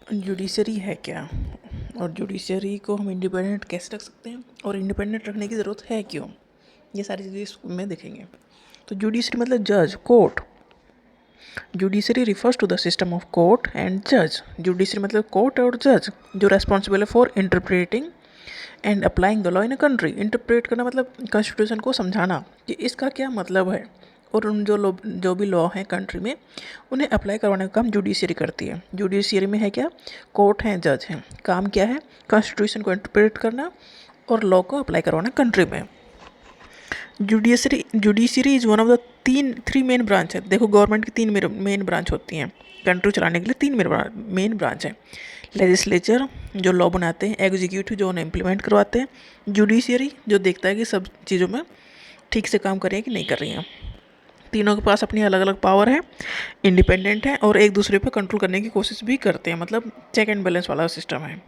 Judiciary है क्या, और जुडिशरी को हम इंडिपेंडेंट कैसे रख सकते हैं, और इंडिपेंडेंट रखने की ज़रूरत है क्यों, ये सारी चीज़ें इसमें देखेंगे। तो जुडिशरी मतलब जज, court. Judiciary refers to the system of court and जज। जुडिशरी मतलब कोर्ट और जज जो रेस्पॉन्सिबल है for interpreting and applying the law in a country. Interpret करना मतलब कॉन्स्टिट्यूशन को समझाना कि इसका क्या मतलब है, और उन जो भी लॉ हैं कंट्री में उन्हें अप्लाई करवाने का काम जुडिशरी करती है। जुडिशरी में है क्या, कोर्ट हैं, जज हैं। काम क्या है, कॉन्स्टिट्यूशन को इंटरप्रेट करना और लॉ को अप्लाई करवाना कंट्री में। Judiciary is one of the three main branch है। देखो गवर्नमेंट की तीन मेन ब्रांच होती हैं, कंट्री चलाने के लिए तीन मेन ब्रांच है। लेजिस्लेचर जो लॉ बनाते हैं, एग्जीक्यूटिव जो उन्हें इम्प्लीमेंट करवाते हैं, जुडिशियरी जो देखता है कि सब चीज़ों में ठीक से काम कर रही है कि नहीं कर रही हैं। तीनों के पास अपनी अलग अलग पावर है, इंडिपेंडेंट है और एक दूसरे पर कंट्रोल करने की कोशिश भी करते हैं। मतलब चेक एंड बैलेंस वाला सिस्टम है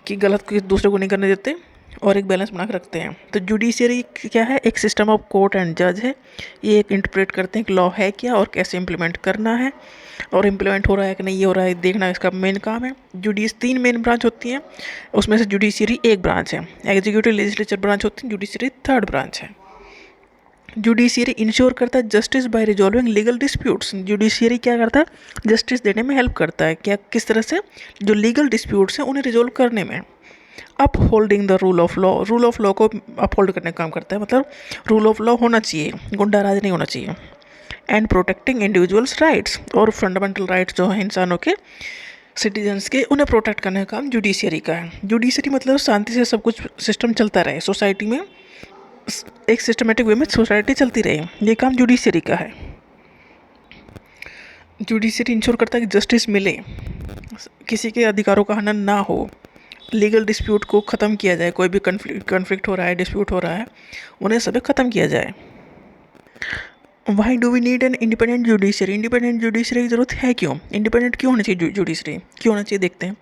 कि गलत किसी दूसरे को नहीं करने देते और एक बैलेंस बना के रखते हैं। तो जुडिशियरी क्या है, एक सिस्टम ऑफ कोर्ट एंड जज है। ये एक इंटरप्रेट करते हैं कि लॉ है क्या और कैसे इम्प्लीमेंट करना है, और इम्प्लीमेंट हो रहा है कि नहीं ये हो रहा है देखना इसका मेन काम है। तीन मेन ब्रांच होती हैं, उसमें से जुडिशियरी एक ब्रांच है। एग्जीक्यूटिव लेजिस्लेचर ब्रांच होती है, जुडिशियरी थर्ड ब्रांच है। जुडिशियरी इंश्योर करता है justice by resolving legal disputes. Judiciary क्या करता है, जस्टिस देने में हेल्प करता है। क्या, किस तरह से, जो लीगल डिस्प्यूट्स हैं उन्हें रिजॉल्व करने में। Up holding the rule of law, rule of law को अप होल्ड करने का काम करता है। मतलब रूल ऑफ लॉ होना चाहिए, गुंडा राज नहीं होना चाहिए। एंड प्रोटेक्टिंग इंडिविजुअल्स राइट्स, और फंडामेंटल राइट्स जो हैं इंसानों के, सिटीजन्स के, उन्हें प्रोटेक्ट करने का काम जुडिशियरी का है। जुडिशियरी मतलब शांति से सब कुछ सिस्टम चलता रहे सोसाइटी में, एक सिस्टमेटिक वे में सोसाइटी चलती रहे, ये काम जुडिशियरी का है। जुडिशियरी इंश्योर करता है कि जस्टिस मिले, किसी के अधिकारों का हनन ना हो, लीगल डिस्प्यूट को ख़त्म किया जाए। कोई भी कन्फ्लिक्ट हो रहा है, डिस्प्यूट हो रहा है, उन्हें सभी ख़त्म किया जाए। Why do we need an independent judiciary, independent judiciary की ज़रूरत है क्यों, इंडिपेंडेंट क्यों होना चाहिए जुडिशरी, क्यों होना चाहिए देखते हैं।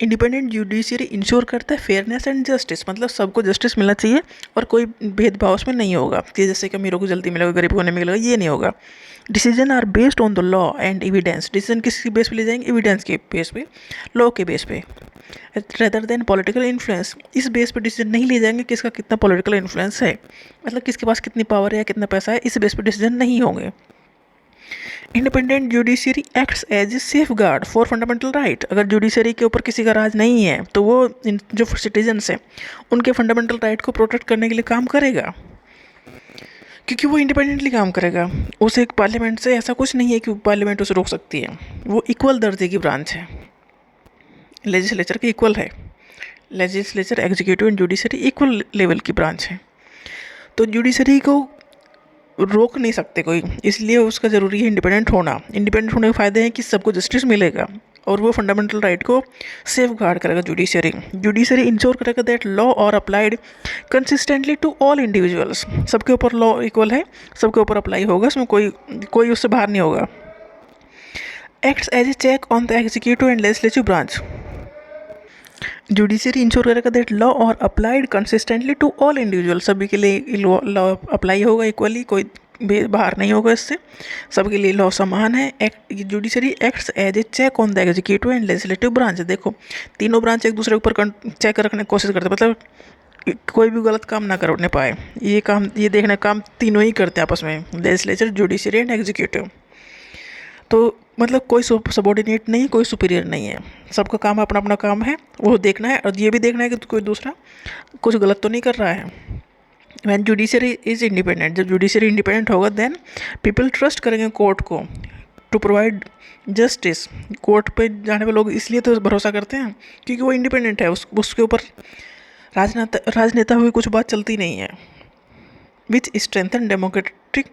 इंडिपेंडेंट जुडिशरी इंश्योर करता है फेयरनेस एंड जस्टिस, मतलब सबको जस्टिस मिलना चाहिए और कोई भेदभाव उसमें नहीं होगा कि जैसे कि अमीरों को जल्दी मिलेगा, गरीब को नहीं मिलेगा, ये नहीं होगा। Decision are based on the law and evidence, decision किसकी बेस पे ले जाएंगे, एविडेंस के बेस पे, लॉ के बेस पे, रेदर देन पॉलिटिकल इन्फ्लुएंस। इस बेस पे डिसीजन नहीं ले जाएंगे किसका कितना पॉलिटिकल इन्फ्लुएंस है, मतलब किसके पास कितनी पावर है या कितना पैसा है, इस बेस पे डिसीजन नहीं होंगे। Independent judiciary acts as a safeguard for fundamental right. अगर जुडिशरी के ऊपर किसी का राज नहीं है तो वो जो सिटीजन्स हैं उनके फंडामेंटल राइट को प्रोटेक्ट करने के लिए काम करेगा, क्योंकि वो इंडिपेंडेंटली काम करेगा। उसे एक पार्लियामेंट से ऐसा कुछ नहीं है कि पार्लियामेंट उसे रोक सकती है। वो इक्वल दर्जे की ब्रांच है, लेजिस्लेचर के इक्वल है। Legislature, executive and judiciary equal level की ब्रांच है। तो जुडिशरी को रोक नहीं सकते कोई, इसलिए उसका ज़रूरी है इंडिपेंडेंट होना। इंडिपेंडेंट होने के फ़ायदे हैं कि सबको जस्टिस मिलेगा और वो फंडामेंटल राइट को सेफ गार्ड करेगा। जुडिशरी इंश्योर करेगा that law are applied consistently to all individuals, सबके ऊपर लॉ इक्वल है, सबके ऊपर अप्लाई होगा, उसमें कोई उससे बाहर नहीं होगा। Acts as a check on the executive and legislative branch, judiciary ensure करेगा that law are applied consistently to all individual, सभी के लिए लॉ अप्लाई होगा इक्वली, कोई बाहर नहीं होगा इससे, सबके लिए लॉ समान है। Judiciary acts as a check on the executive and legislative branch. देखो तीनों ब्रांच एक दूसरे के ऊपर चेक रखने की कोशिश करते हैं, मतलब कोई भी गलत काम ना करने पाए, ये देखने का काम तीनों ही करते हैं आपस में, लेजिस्लेचर, जुडिशरी एंड एग्जीक्यूटिव। तो मतलब कोई सबॉर्डिनेट नहीं, कोई सुपीरियर नहीं है, सबका काम अपना अपना काम है, वो देखना है और ये भी देखना है कि कोई दूसरा कुछ गलत तो नहीं कर रहा है। वैन जुडिशरी इज़ इंडिपेंडेंट, जब जुडिशरी इंडिपेंडेंट होगा देन पीपल ट्रस्ट करेंगे कोर्ट को टू प्रोवाइड जस्टिस। कोर्ट पे जाने वाले लोग इसलिए तो भरोसा करते हैं क्योंकि वो इंडिपेंडेंट है, उसके ऊपर राजनेता हुई कुछ बात चलती नहीं है। Which strengthen democratic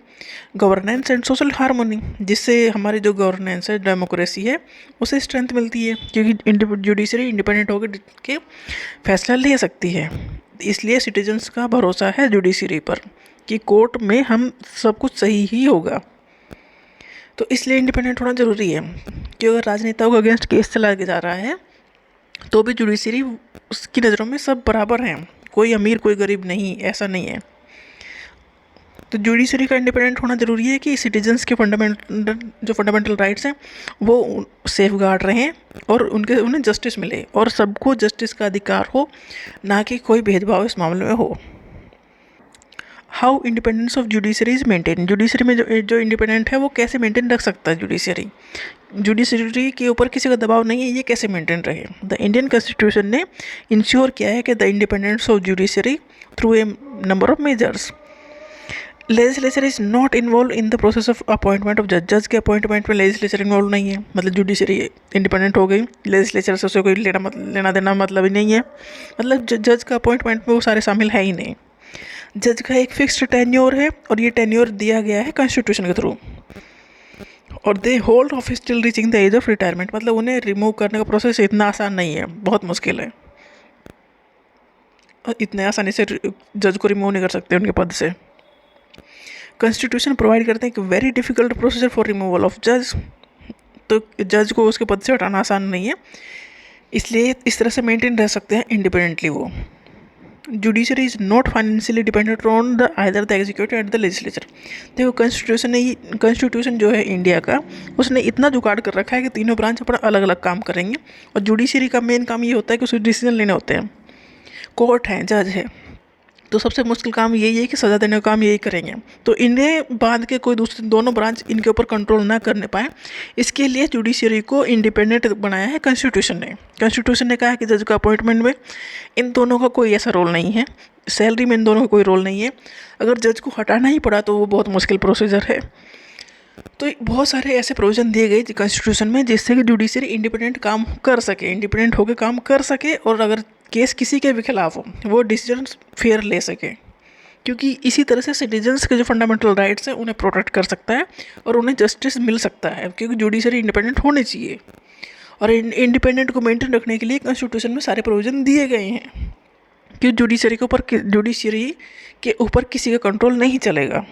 governance and social harmony, जिससे हमारी जो गवर्नेंस है, डेमोक्रेसी है, उसे स्ट्रेंथ मिलती है क्योंकि जुडिशरी इंडिपेंडेंट होकर के फैसला ले सकती है। इसलिए सिटीजन्स का भरोसा है जुडिशरी पर कि कोर्ट में हम सब कुछ सही ही होगा। तो इसलिए इंडिपेंडेंट होना ज़रूरी है कि अगर राजनेताओं के अगेंस्ट केस चला के जा रहा है तो भी जुडिशरी उसकी नज़रों में सब बराबर हैं, कोई अमीर कोई गरीब नहीं, ऐसा नहीं है। तो जुडिशरी का इंडिपेंडेंट होना ज़रूरी है कि सिटीजन्स के फंडामेंटल राइट्स हैं वो सेफ गार्ड रहें और उन्हें जस्टिस मिले और सबको जस्टिस का अधिकार हो, ना कि कोई भेदभाव इस मामले में हो। How independence of judiciary is maintain, judiciary में जो इंडिपेंडेंट है वो कैसे मेंटेन रख सकता है जुडिशरी के ऊपर किसी का दबाव नहीं है, ये कैसे मेंटेन रहे। द इंडियन कॉन्स्टिट्यूशन ने इंश्योर किया है कि the independence of judiciary through a number of measures. Legislature is not involve in the process of appointment of जज के अपॉइंटमेंट में लेजिस्लेचर इन्वॉल्व नहीं है, मतलब जुडिशरी इंडिपेंडेंट हो गई, लेजिस्लेचर से उसे कोई लेना देना मतलब ही नहीं है, मतलब जज का अपॉइंटमेंट में वो सारे शामिल है ही नहीं। जज का एक फिक्स्ड टेन्योर है और ये टेन्योर दिया गया है कॉन्स्टिट्यूशन के थ्रू, और they hold office till reaching the age of retirement, मतलब उन्हें रिमूव करने का प्रोसेस इतना आसान नहीं है, बहुत मुश्किल है, और इतने आसानी से जज को रिमूव नहीं कर सकते उनके पद से। कॉन्स्टिट्यूशन प्रोवाइड करते हैं कि very difficult procedure for removal of जज, तो जज को उसके पद से हटाना आसान नहीं है, इसलिए इस तरह से मेंटेन रह सकते हैं इंडिपेंडेंटली वो। Judiciary is not financially dependent on the either the executive and the legislature. देखो कॉन्स्टिट्यूशन जो है इंडिया का, उसने इतना जुगाड़ कर रखा है कि तीनों ब्रांच अपना अलग अलग काम करेंगे, और जुडिशरी का मेन काम ये होता है कि उसे डिसीजन लेने होते हैं। कोर्ट है, जज है, तो सबसे मुश्किल काम यही है कि सज़ा देने का काम यही करेंगे, तो इन्हें बांध के कोई दूसरे दोनों ब्रांच इनके ऊपर कंट्रोल ना करने पाए, इसके लिए जुडिशरी को इंडिपेंडेंट बनाया है कॉन्स्टिट्यूशन ने। कॉन्स्टिट्यूशन ने कहा है कि जज का अपॉइंटमेंट में इन दोनों का कोई ऐसा रोल नहीं है, सैलरी में इन दोनों का कोई रोल नहीं है, अगर जज को हटाना ही पड़ा तो वो बहुत मुश्किल प्रोसीजर है। तो बहुत सारे ऐसे प्रोविज़न दिए गए कॉन्स्टिट्यूशन में जिससे कि जुडिशरी इंडिपेंडेंट काम कर सके, इंडिपेंडेंट होकर काम कर सके, और अगर केस किसी के भी खिलाफ हो वो डिसीजन फेयर ले सके, क्योंकि इसी तरह से सिटीजन्स के जो फंडामेंटल राइट्स हैं उन्हें प्रोटेक्ट कर सकता है और उन्हें जस्टिस मिल सकता है, क्योंकि जुडिशरी इंडिपेंडेंट होनी चाहिए। और इंडिपेंडेंट को मेंटेन रखने के लिए कॉन्स्टिट्यूशन में सारे प्रोविज़न दिए गए हैं कि जुडिशरी के ऊपर किसी का कंट्रोल नहीं चलेगा।